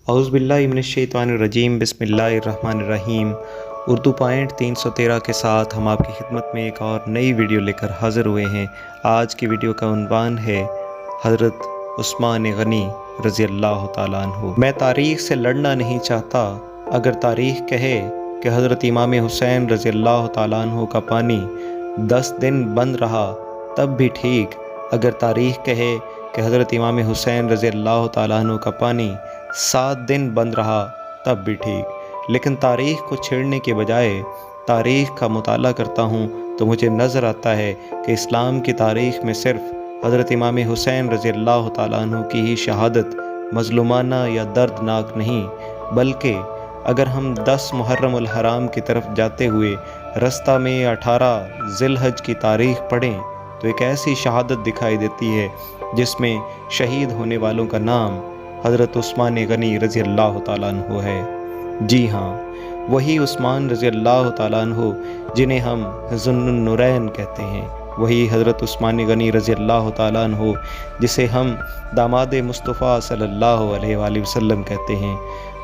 औज़ु बिल्लाहि मिनश्शैतानिर्रजीम बिस्मिल्लाहिर्रहमानिर्रहीम। उर्दू पॉइंट 313 के साथ हम आपकी खिदमत में एक और नई वीडियो लेकर हाज़िर हुए हैं। आज की वीडियो का उन्वान है हज़रत उस्मान गनी रज़ी अल्लाह तआला अन्हु। मैं तारीख़ से लड़ना नहीं चाहता। अगर तारीख़ कहे कि हज़रत इमाम हुसैन रज़ी अल्लाह तआला अन्हु का पानी 10 दिन बंद रहा तब भी ठीक। अगर तारीख़ कहे कि हज़रत इमाम हुसैन रज़ी अल्लाह तआला अन्हु का पानी 7 दिन बंद रहा तब भी ठीक। लेकिन तारीख़ को छेड़ने के बजाय तारीख़ का मुताला करता हूँ तो मुझे नज़र आता है कि इस्लाम की तारीख़ में सिर्फ़ हज़रत इमाम हुसैन रज़ी अल्लाह तआला अन्हु की ही शहादत मज़लूमाना या दर्दनाक नहीं, बल्कि अगर हम 10 मुहर्रम उल हराम की तरफ जाते हुए रास्ता में 18 ज़िलहज की तारीख़ पढ़ें तो एक ऐसी शहादत दिखाई देती है जिसमें शहीद होने वालों का नाम हज़रत उस्मान गनी रज़ी अल्लाह तआला अन्हु है। जी हाँ, वही उस्मान रज़ी अल्लाह तआला अन्हु जिन्हें हम ज़ुन्नुन नूरैन कहते हैं, वही हज़रत उस्मान गनी रज़ी अल्लाह तआला अन्हु जिसे हम दामाद मुस्तफ़ा सल्लल्लाहु अलैहि वसल्लम कहते हैं,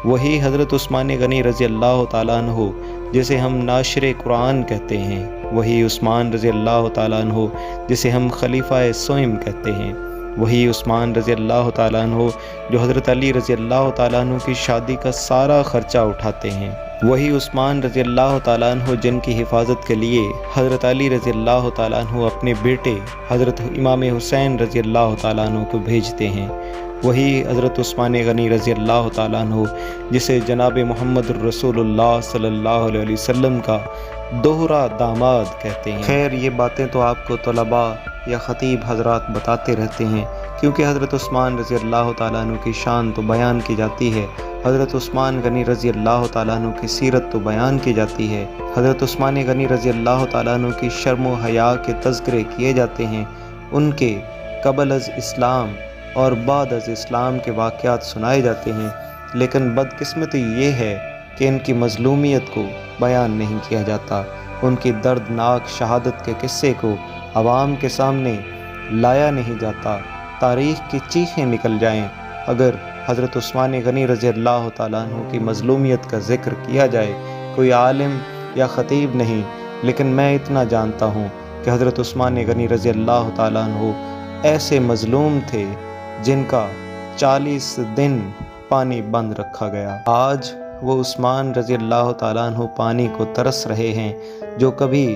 वही हज़रत उस्मान गनी रज़ी अल्लाह तआला अन्हु जिसे हम नाशिर कुरान कहते हैं, वही उस्मान रज़ी अल्लाह तआला अन्हु जिसे हम खलीफा सोइम कहते हैं, वही उस्मान रज़ी अल्लाह तआला अन्हु जो हज़रत अली रज़ी अल्लाह तआला अन्हु की शादी का सारा ख़र्चा उठाते हैं, वही उस्मान रज़ी अल्लाह तआला अन्हु जिनकी हिफाजत के लिए हज़रत अली रज़ी अल्लाह तआला अन्हु अपने बेटे हज़रत इमाम हुसैन रज़ी अल्लाह तआला अन्हु को भेजते हैं, वही हज़रत उस्मान गनी रज़ी अल्लाह तआला अन्हु जिसे जनाब मोहम्मद रसूलुल्लाह सल्लल्लाहु अलैहि वसल्लम का दोहरा दामाद कहते हैं। खैर, ये बातें तो आपको तलबा या ख़तीब हज़रात बताते रहते हैं, क्योंकि हज़रत उस्मान रज़ी अल्लाह तआला अन्हु की शान तो बयान की जाती है, हज़रत उस्मान गनी रज़ी अल्लाह तआला अन्हु की सीरत तो बयान की जाती है, हज़रत उस्मान गनी रज़ी अल्लाह तआला अन्हु की शर्म व हया के तज़किरे किए जाते हैं, उनके क़ब्ल अज़ इस्लाम और बाद अज़ इस्लाम के वाक़यात सुनाए जाते हैं। लेकिन बदकिस्मती ये है कि इनकी मज़लूमियत को बयान नहीं किया जाता, उनकी दर्दनाक शहादत के किस्से को आवाम के सामने लाया नहीं जाता। तारीख़ की चीखें निकल जाएं अगर हज़रत उस्मान गनी रज़ी अल्लाह तआला अन्हु की मज़लूमियत का ज़िक्र किया जाए। कोई आलिम या ख़तीब नहीं, लेकिन मैं इतना जानता हूँ कि हज़रत उस्मान गनी रज़ी अल्लाह तआला अन्हु ऐसे मज़लूम थे जिनका 40 दिन पानी बंद रखा गया। आज वो उस्मान रज़ी अल्लाह तआला अन्हु पानी को तरस रहे हैं जो कभी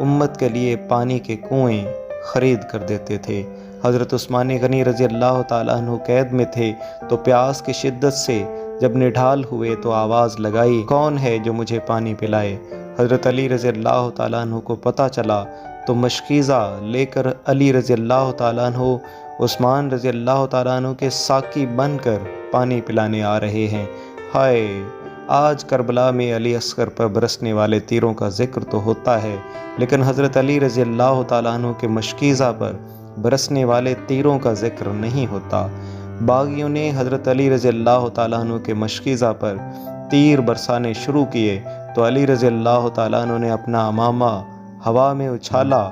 उम्मत के लिए पानी के कुएं ख़रीद कर देते थे। हज़रत उस्मान गनी रज़ी अल्लाह तआला अन्हु कैद में थे तो प्यास की शिद्दत से जब निढाल हुए तो आवाज़ लगाई, कौन है जो मुझे पानी पिलाए। हज़रत अली रज़ी अल्लाह तआला अन्हु को पता चला तो मशकीज़ा लेकर अली रज़ी अल्लाह तआला अन्हु उस्मान रज़ी अल्लाह तआला अन्हु के साकी बनकर पानी पिलाने आ रहे हैं। हाय, आज करबला में अली अस्कर पर बरसने वाले तीरों का ज़िक्र तो होता है, लेकिन हज़रत अली रज़ी अल्लाह तआला अन्हु के मशकीज़ा पर बरसने वाले तीरों का ज़िक्र नहीं होता। बागियों ने हज़रत अली रज़ी अल्लाह तआला अन्हु के मशकीज़ा पर तीर बरसाने शुरू किए तो अली रज़ी अल्लाह तआला अन्हु ने अपना अमामा हवा में उछाला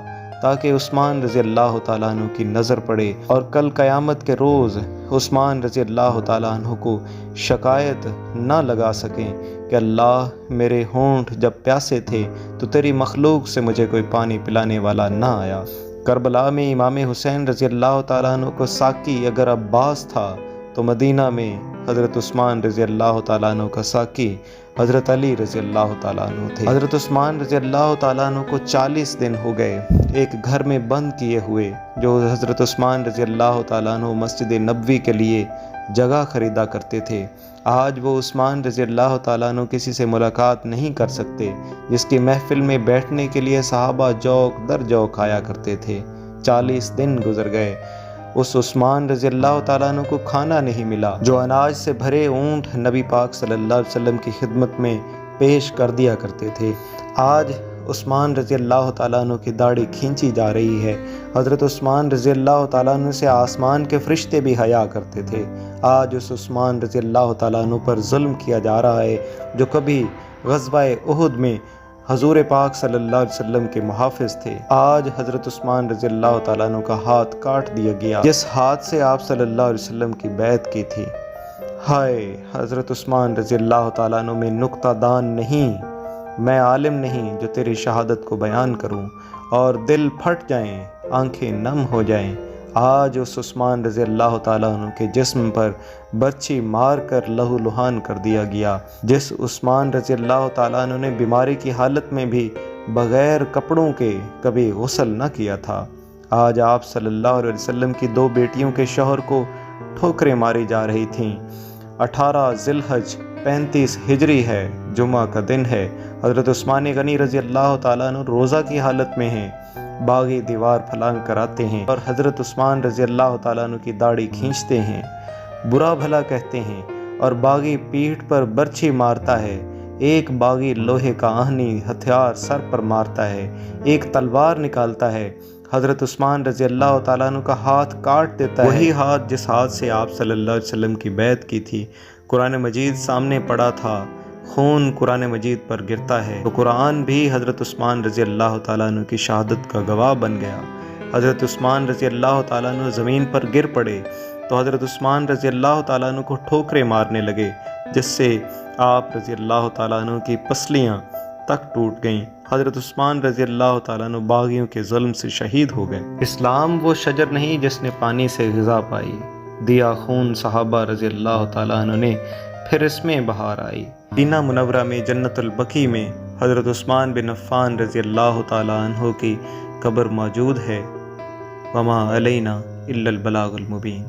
ताकि उस्मान रज़ी अल्लाह तआला अन्हु की नज़र पड़े और कल क़यामत के रोज़ उस्मान रज़ी अल्लाह तआला अन्हु को शिकायत ना लगा सकें कि अल्लाह, मेरे होंठ जब प्यासे थे तो तेरी मखलूक से मुझे कोई पानी पिलाने वाला ना आया। करबला में इमाम हुसैन रज़ी अल्लाह तआला अन्हु को साकी अगर अब्बास था तो मदीना में हज़रत उस्मान रज़ी अल्लाह तआला अन्हु का साकी हज़रत अली रज़ी अल्लाह तआला अन्हु थे। हज़रत उस्मान रज़ी अल्लाह तआला अन्हु को 40 दिन हो गए एक घर में बंद किए हुए, जो हज़रत उस्मान रज़ी अल्लाह तआला अन्हु मस्जिद नबवी के लिए जगह ख़रीदा करते थे। आज वो उस्मान रज़ी अल्लाह तआला अन्हु किसी से मुलाकात नहीं कर सकते, जिसकी महफ़िल में बैठने के लिए सहाबा जौक दर जौक आया करते थे। 40 दिन गुजर गए, उस उस्मान रज़ी अल्लाह तआला अन्हु को खाना नहीं मिला जो अनाज से भरे ऊँट नबी पाक सल्लल्लाहु अलैहि वसल्लम की खिदमत में पेश कर दिया करते थे। आज उस्मान रज़ी अल्लाह तआला अन्हु की दाढ़ी खींची जा रही है। हज़रत उस्मान रज़ी अल्लाह तआला अन्हु से आसमान के फ़रिश्ते भी हया करते थे। आज उस उस्मान रज़ी अल्लाह तआला अन्हु पर जुल्म किया जा रहा है जो कभी ग़ज़वा उहुद में हजूर पाक सल्लल्लाहु अलैहि वसल्लम के मुहाफ़िज़ थे। आज हज़रत उस्मान रज़ी अल्लाह तआला अन्हु का हाथ काट दिया गया, जिस हाथ से आप सल्लल्लाहु अलैहि वसल्लम की बैत की थी। ہائے حضرت عثمان رضی اللہ تعالیٰ عنہ میں نکتہ دان نہیں، میں عالم نہیں جو تیری شہادت کو بیان کروں، اور دل پھٹ جائیں، آنکھیں نم ہو جائیں۔ آج اس عثمان رضی اللہ تعالیٰ عنہ کے جسم پر برچھی مار کر لہو لہان کر دیا گیا، جس عثمان رضی اللہ تعالیٰ عنہ نے بیماری کی حالت میں بھی بغیر کپڑوں کے کبھی غسل نہ کیا تھا۔ آج آپ صلی اللہ علیہ وسلم کی 2 بیٹیوں کے شوہر کو ٹھوکریں ماری جا رہی تھیں۔ 18 ذی الحج 35 ہجری ہے، جمعہ کا دن ہے۔ حضرت عثمان غنی رضی اللہ تعالیٰ عنہ روزہ کی حالت میں ہیں، باغی دیوار پھلانگ کر آتے ہیں اور حضرت عثمان رضی اللہ تعالیٰ عنہ کی داڑھی کھینچتے ہیں، برا بھلا کہتے ہیں، اور باغی پیٹھ پر برچھی مارتا ہے۔ ایک باغی لوہے کا آہنی ہتھیار سر پر مارتا ہے، ایک تلوار نکالتا ہے، حضرت عثمان رضی اللہ تعالیٰ عنہ کا ہاتھ کاٹ دیتا ہے، وہی ہاتھ جس ہاتھ سے آپ صلی اللہ علیہ وسلم کی بیعت کی تھی۔ قرآن مجید سامنے پڑا تھا، خون قرآن مجید پر گرتا ہے، تو قرآن بھی حضرت عثمان رضی اللہ تعالیٰ عنہ کی شہادت کا گواہ بن گیا۔ حضرت عثمان رضی اللہ تعالیٰ عنہ زمین پر گر پڑے تو حضرت عثمان رضی اللہ تعالیٰ عنہ کو ٹھوکریں مارنے لگے، جس سے آپ رضی اللہ تعالیٰ عنہ کی پسلیاں تک ٹوٹ گئیں۔ حضرت عثمان رضی اللہ تعالیٰ عنہ باغیوں کے ظلم سے شہید ہو گئے۔ اسلام وہ شجر نہیں جس نے پانی سے غذا پائی، دیا خون صحابہ رضی اللہ تعالیٰ عنہ نے، پھر اس میں بہار آئی۔ مدینہ منورہ میں جنت البقیع میں حضرت عثمان بن عفان رضی اللہ تعالیٰ عنہ کی قبر موجود ہے۔ وما علینا الا البلاغ المبین۔